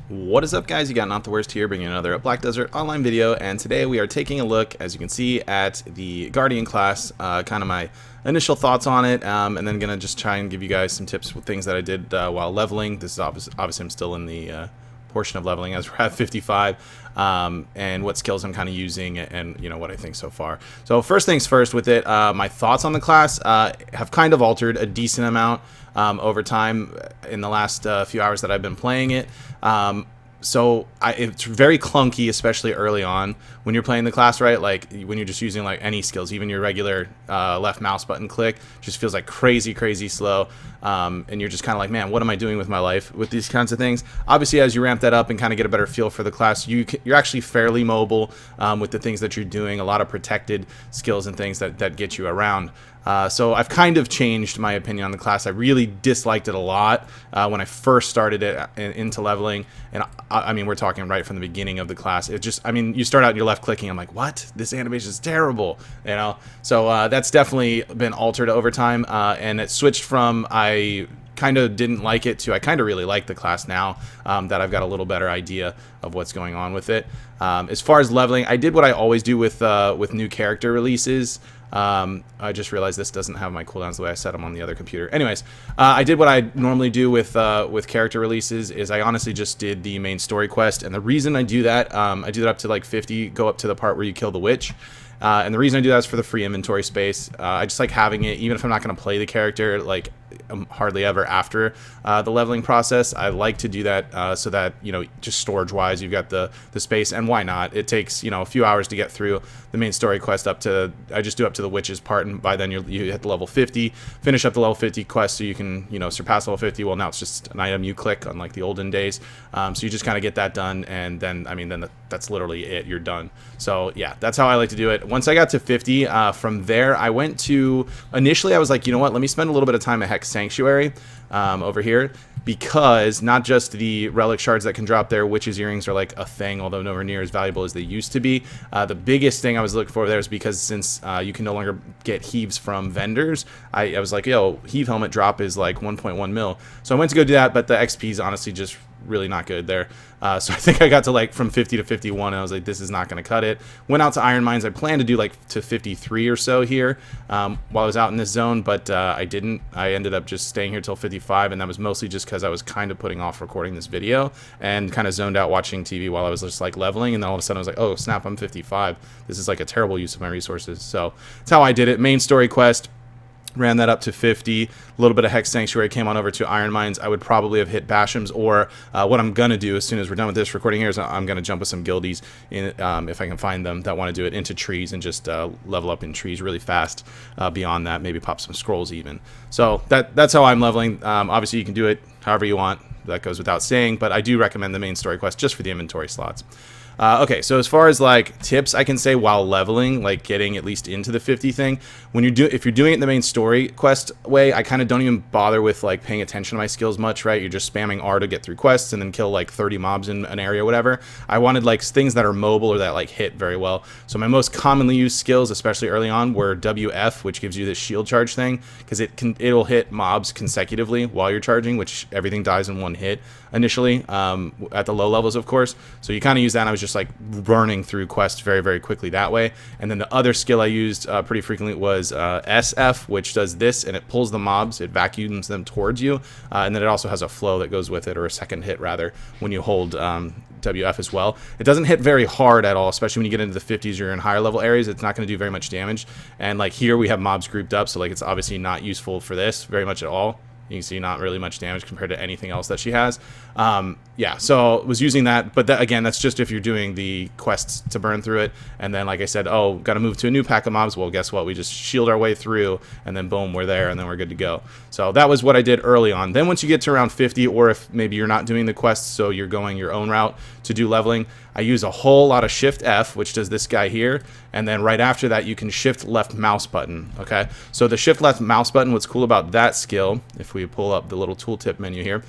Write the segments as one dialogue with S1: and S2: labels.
S1: What is up, guys? You got Not the Worst here, bringing another Black Desert online video, and today we are taking a look, as you can see, at the Guardian class, kind of my initial thoughts on it, and then gonna just try and give you guys some tips with things that I did while leveling. This is obviously I'm still in the portion of leveling as we're at 55, and what skills I'm kind of using, and what I think so far. So first things first with it, my thoughts on the class have kind of altered a decent amount over time in the last few hours that I've been playing it. So it's very clunky, especially early on when you're playing the class, right? Like when you're just using like any skills, even your regular left mouse button click just feels like crazy slow. And you're just kind of like, man, what am I doing with my life with these kinds of things? Obviously, as you ramp that up and kind of get a better feel for the class, you're actually fairly mobile with the things that you're doing. A lot of protected skills and things that get you around. So I've kind of changed my opinion on the class. I really disliked it a lot when I first started it into leveling, and I mean, we're talking right from the beginning of the class. It just, I mean, you start out and you're left clicking. I'm like, what? This animation is terrible, So that's definitely been altered over time, and it switched from I kind of didn't like it to I kind of really like the class now that I've got a little better idea of what's going on with it. As far as leveling, I did what I always do with new character releases. I just realized this doesn't have my cooldowns the way I set them on the other computer. Anyways, I did what I normally do with character releases. Is I honestly just did the main story quest, and the reason I do that, I do that up to like 50, go up to the part where you kill the witch. And the reason I do that is for the free inventory space. I just like having it, even if I'm not going to play the character, like hardly ever after the leveling process. I like to do that so that, just storage-wise, you've got the space, and why not? It takes, a few hours to get through the main story quest up to, I just do up to the witches part, and by then you hit the level 50, finish up the level 50 quest so you can, surpass level 50. Well, now it's just an item you click, unlike the olden days. So you just kind of get that done, and then, that's literally it. You're done. So yeah, that's how I like to do it. Once I got to 50, from there, I went to, initially I was like, you know what, let me spend a little bit of time at Hex Sanctuary over here, because not just the relic shards that can drop there, witches earrings are like a thing, although nowhere near as valuable as they used to be. The biggest thing I was looking for there is because since you can no longer get heaves from vendors, I was like, yo, heave helmet drop is like 1.1 mil. So I went to go do that, but the XP is honestly just really not good there. So I think I got to like from 50 to 51, and I was like, this is not going to cut it. Went out to Iron Mines. I planned to do like to 53 or so here while I was out in this zone, but I didn't. I ended up just staying here till 55, and that was mostly just because I was kind of putting off recording this video and kind of zoned out watching TV while I was just like leveling, and then all of a sudden I was like, oh snap, I'm 55. This is like a terrible use of my resources. So that's how I did it. Main story quest. Ran that up to 50, a little bit of Hex Sanctuary, came on over to Iron Mines. I would probably have hit Bashams, or what I'm going to do as soon as we're done with this recording here is I'm going to jump with some guildies, in, if I can find them, that want to do it, into trees and just level up in trees really fast. Beyond that, maybe pop some scrolls even. So that's how I'm leveling. Obviously, you can do it however you want. That goes without saying, but I do recommend the main story quest just for the inventory slots. Okay, so as far as like tips I can say while leveling, like getting at least into the 50 thing, if you're doing it in the main story quest way, I kind of don't even bother with like paying attention to my skills much, right? You're just spamming R to get through quests and then kill like 30 mobs in an area or whatever. I wanted like things that are mobile or that like hit very well. So my most commonly used skills, especially early on, were WF, which gives you this shield charge thing, because it'll hit mobs consecutively while you're charging, which everything dies in one hit initially, at the low levels, of course. So you kind of use that, and I was just like burning through quests very quickly that way. And then the other skill I used pretty frequently was SF, which does this, and it pulls the mobs, it vacuums them towards you, and then it also has a flow that goes with it, or a second hit rather, when you hold WF as well. It doesn't hit very hard at all, especially when you get into the 50s or in higher level areas. It's not going to do very much damage, and like here we have mobs grouped up, so like it's obviously not useful for this very much at all. You can see not really much damage compared to anything else that she has. Yeah, so was using that, but that, again, that's just if you're doing the quests to burn through it. And then, like I said, oh, got to move to a new pack of mobs. Well, guess what? We just shield our way through, and then boom, we're there, and then we're good to go. So that was what I did early on. Then once you get to around 50, or if maybe you're not doing the quests, so you're going your own route to do leveling, I use a whole lot of Shift F, which does this guy here, and then right after that you can Shift left mouse button. Okay, so the Shift left mouse button, what's cool about that skill, if we pull up the little tooltip menu here,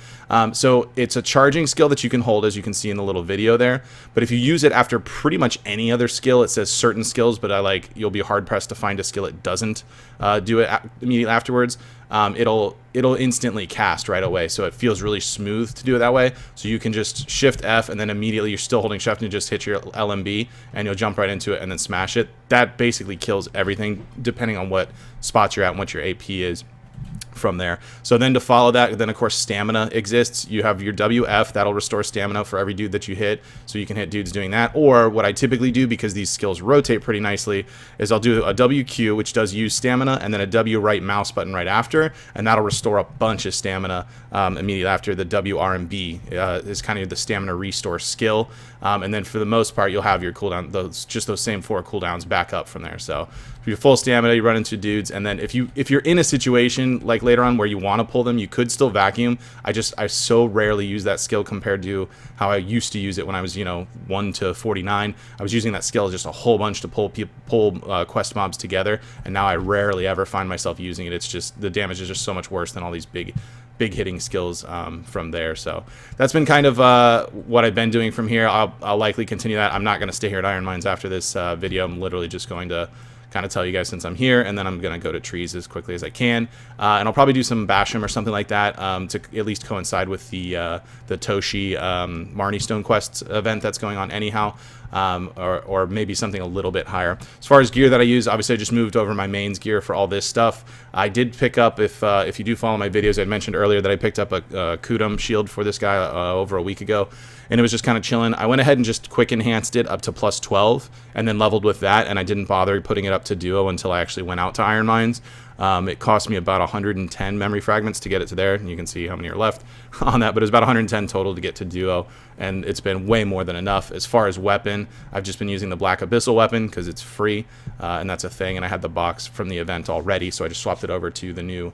S1: so it's a charging skill that you can hold, as you can see in the little video there, but if you use it after pretty much any other skill, it says certain skills, but you'll be hard pressed to find a skill it doesn't do it immediately afterwards. it'll instantly cast right away. So it feels really smooth to do it that way. So you can just Shift F and then immediately you're still holding Shift and just hit your LMB and you'll jump right into it and then smash it. That basically kills everything depending on what spots you're at and what your AP is from there. So then to follow that, then of course stamina exists. You have your WF, that'll restore stamina for every dude that you hit, so you can hit dudes doing that. Or what I typically do, because these skills rotate pretty nicely, is I'll do a WQ, which does use stamina, and then a W right mouse button right after, and that'll restore a bunch of stamina immediately after. The WRMB is kind of the stamina restore skill, and then for the most part you'll have your cooldown, those same 4 cooldowns back up from there. So if you're full stamina, you run into dudes, and then if you're in a situation like later on where you want to pull them, you could still vacuum. I so rarely use that skill compared to how I used to use it when I was 1 to 49. I was using that skill just a whole bunch to pull quest mobs together, and now I rarely ever find myself using it. It's just the damage is just so much worse than all these big hitting skills from there. So that's been kind of what I've been doing from here. I'll likely continue that. I'm not going to stay here at Iron Mines after this video. I'm literally just going to kind of tell you guys since I'm here, and then I'm going to go to trees as quickly as I can, and I'll probably do some Basham or something like that to at least coincide with the Toshi Marnie Stone Quest event that's going on anyhow, or maybe something a little bit higher. As far as gear that I use, obviously I just moved over my mains gear for all this stuff. I did pick up, if you do follow my videos, I mentioned earlier that I picked up a Kudum shield for this guy over a week ago, and it was just kind of chilling. I went ahead and just quick enhanced it up to plus 12 and then leveled with that, and I didn't bother putting it up to duo until I actually went out to Iron Mines. It cost me about 110 memory fragments to get it to there, and you can see how many are left on that, but it was about 110 total to get to duo, and it's been way more than enough. As far as weapon, I've just been using the Black Abyssal weapon because it's free, and that's a thing, and I had the box from the event already, so I just swapped it over to the new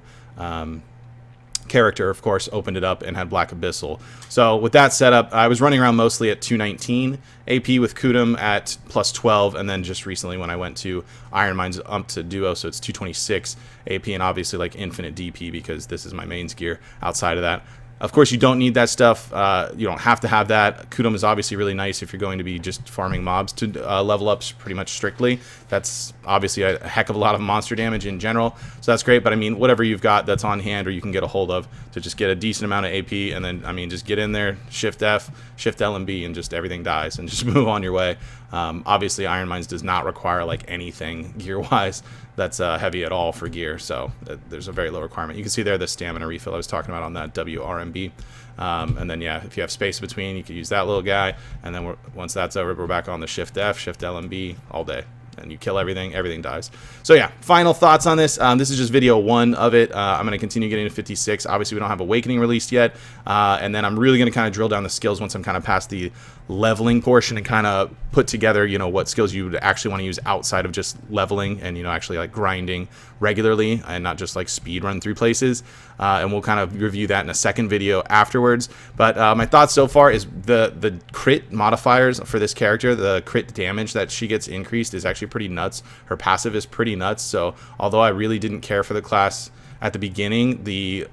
S1: character, of course, opened it up and had Black Abyssal. So with that setup, I was running around mostly at 219 AP with Kudum at plus 12, and then just recently when I went to Iron Mines up to duo, so it's 226 AP, and obviously like infinite DP because this is my mains gear. Outside of that, of course, you don't need that stuff. You don't have to have that. Kudum is obviously really nice if you're going to be just farming mobs to level up pretty much strictly. That's obviously a heck of a lot of monster damage in general, so that's great. But I mean, whatever you've got that's on hand or you can get a hold of to just get a decent amount of AP, and then, I mean, just get in there, Shift F, Shift L and B, and just everything dies, and just move on your way. Obviously, Iron Mines does not require like anything gear-wise that's heavy at all for gear, so there's a very low requirement. You can see there the stamina refill I was talking about on that WRMB, and then yeah, if you have space between, you can use that little guy, and then once that's over, we're back on the Shift F, Shift L and B all day, and you kill everything dies. So yeah, final thoughts on this. This is just video 1 of it. I'm going to continue getting to 56. Obviously, we don't have Awakening released yet, and then I'm really going to kind of drill down the skills once I'm kind of past the leveling portion and kind of put together, what skills you would actually want to use outside of just leveling and, actually like grinding regularly and not just like speed run through places. And we'll kind of review that in a second video afterwards. But my thoughts so far is the crit modifiers for this character, the crit damage that she gets increased is actually pretty nuts. Her passive is pretty nuts. So although I really didn't care for the class at the beginning, the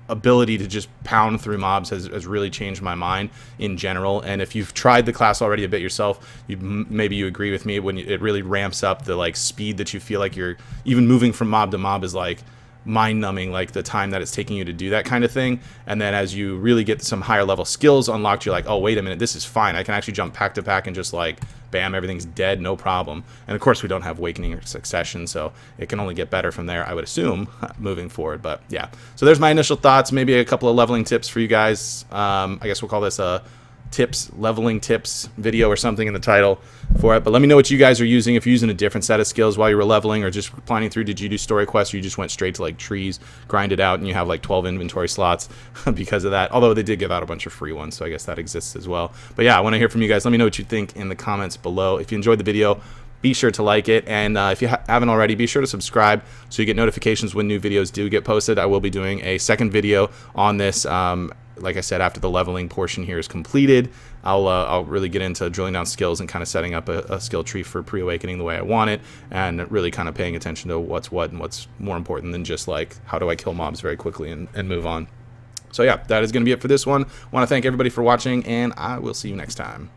S1: ability to just pound through mobs has really changed my mind in general. And if you've tried the class already a bit yourself, maybe you agree with me when it really ramps up the like speed that you feel like you're even moving from mob to mob is like mind-numbing, like the time that it's taking you to do that kind of thing. And then as you really get some higher level skills unlocked, you're like, oh wait a minute, this is fine. I can actually jump pack to pack and just like bam, everything's dead, no problem. And of course we don't have Awakening or Succession, so it can only get better from there, I would assume, moving forward. But yeah, so there's my initial thoughts, maybe a couple of leveling tips for you guys. I guess we'll call this a leveling tips video or something in the title for it. But let me know what you guys are using, if you're using a different set of skills while you were leveling or just planning through. Did you do story quests, or you just went straight to like trees, grind it out, and you have like 12 inventory slots because of that? Although they did give out a bunch of free ones, so I guess that exists as well. But yeah, I want to hear from you guys. Let me know what you think in the comments below. If you enjoyed the video, be sure to like it, and if you haven't already, be sure to subscribe so you get notifications when new videos do get posted. I will be doing a second video on this, like I said, after the leveling portion here is completed. I'll really get into drilling down skills and kind of setting up a skill tree for pre-awakening the way I want it, and really kind of paying attention to what's what and what's more important than just like how do I kill mobs very quickly and move on. So yeah, that is going to be it for this one. I want to thank everybody for watching, and I will see you next time.